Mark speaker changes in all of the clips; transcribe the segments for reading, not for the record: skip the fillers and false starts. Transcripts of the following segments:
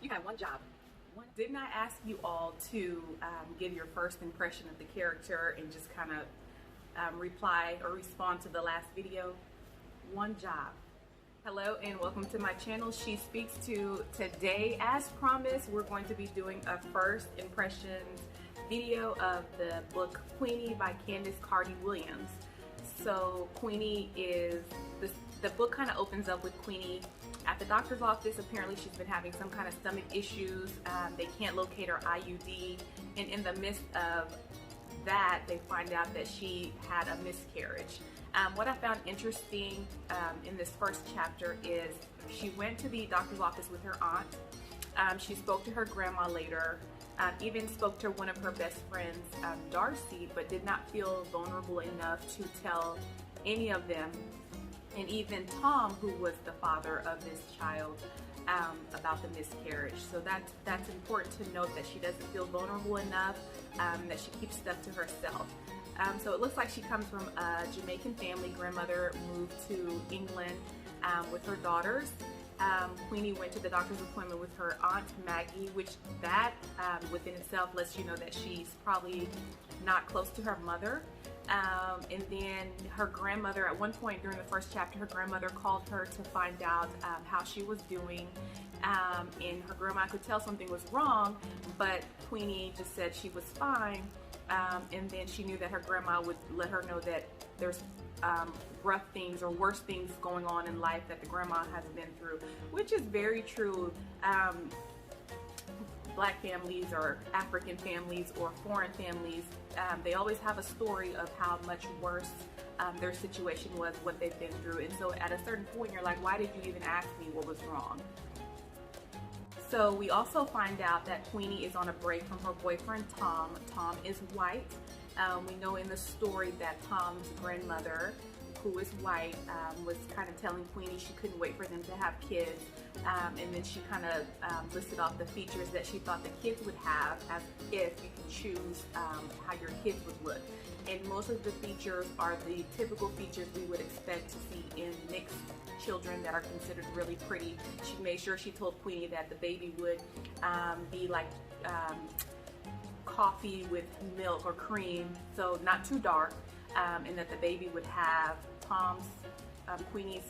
Speaker 1: You have one job.
Speaker 2: Didn't I ask you all to give your first impression of the character and just kind of reply or respond to the last video? One job. Hello and welcome to my channel, She Speaks To. Today, as promised, we're going to be doing a first impressions video of the book Queenie by Carty-Williams. So Queenie is, the book kind of opens up with Queenie at the doctor's office. Apparently she's been having some kind of stomach issues. They can't locate her IUD, and in the midst of that they find out that she had a miscarriage. What I found interesting in this first chapter is she went to the doctor's office with her aunt. She spoke to her grandma later, even spoke to one of her best friends, Darcy, but did not feel vulnerable enough to tell any of them, and even Tom, who was the father of this child, about the miscarriage. So that's important to note, that she doesn't feel vulnerable enough, that she keeps stuff to herself. So it looks like she comes from a Jamaican family. Grandmother moved to England with her daughters. Queenie went to the doctor's appointment with her aunt Maggie, which that within itself lets you know that she's probably not close to her mother. And then her grandmother, at one point during the first chapter, her grandmother called her to find out how she was doing. And her grandma could tell something was wrong, but Queenie just said she was fine. And then she knew that her grandma would let her know that there's rough things or worse things going on in life that the grandma has been through, which is very true. Black families or African families or foreign families, they always have a story of how much worse their situation was, what they've been through. And so at a certain point you're like, why did you even ask me what was wrong? So we also find out that Queenie is on a break from her boyfriend Tom. Tom is white. We know in the story that Tom's grandmother, who is white, was kind of telling Queenie she couldn't wait for them to have kids. And then she kind of listed off the features that she thought the kids would have, as if you can choose how your kids would look. And most of the features are the typical features we would expect to see in mixed children that are considered really pretty. She made sure she told Queenie that the baby would be like coffee with milk or cream, so not too dark, and that the baby would have Queenie's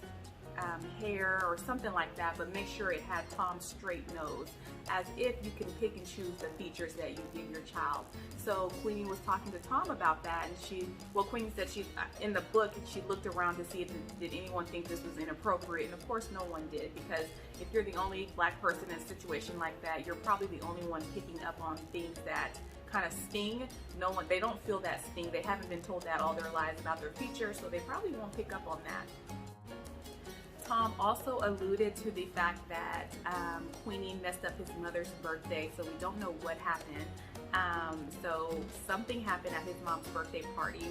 Speaker 2: hair or something like that, but make sure it had Tom's straight nose, as if you can pick and choose the features that you give your child. So Queenie was talking to Tom about that, and Queenie said she, in the book, she looked around to see if did anyone think this was inappropriate, and of course no one did, because if you're the only black person in a situation like that, you're probably the only one picking up on things that kind of sting. They don't feel that sting. They haven't been told that all their lives about their features, so they probably won't pick up on that. Tom also alluded to the fact that Queenie messed up his mother's birthday, so we don't know what happened. So something happened at his mom's birthday party.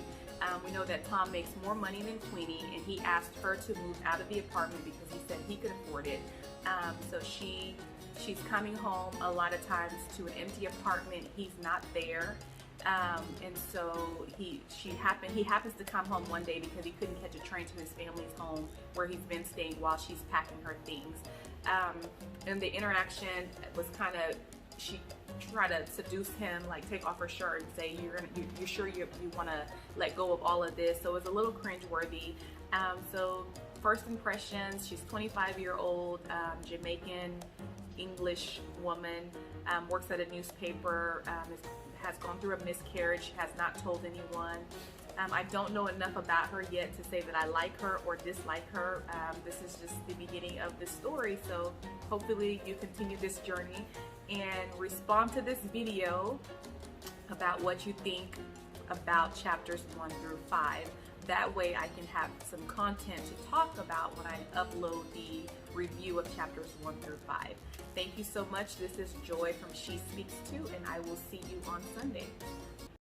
Speaker 2: We know that Tom makes more money than Queenie, and he asked her to move out of the apartment because he said he could afford it. So she's coming home a lot of times to an empty apartment. He's not there. And so he happens to come home one day because he couldn't catch a train to his family's home where he's been staying while she's packing her things. And the interaction was kind of, she tried to seduce him, like take off her shirt and say, you're sure you want to let go of all of this? So it's a little cringeworthy. So first impressions, she's 25-year-old Jamaican English woman, works at a newspaper, has gone through a miscarriage, has not told anyone. I don't know enough about her yet to say that I like her or dislike her. This is just the beginning of the story, so hopefully you continue this journey and respond to this video about what you think about chapters 1 through 5. That way I can have some content to talk about when I upload the review of chapters 1 through 5. Thank you so much. This is Joy from She Speaks To, and I will see you on Sunday.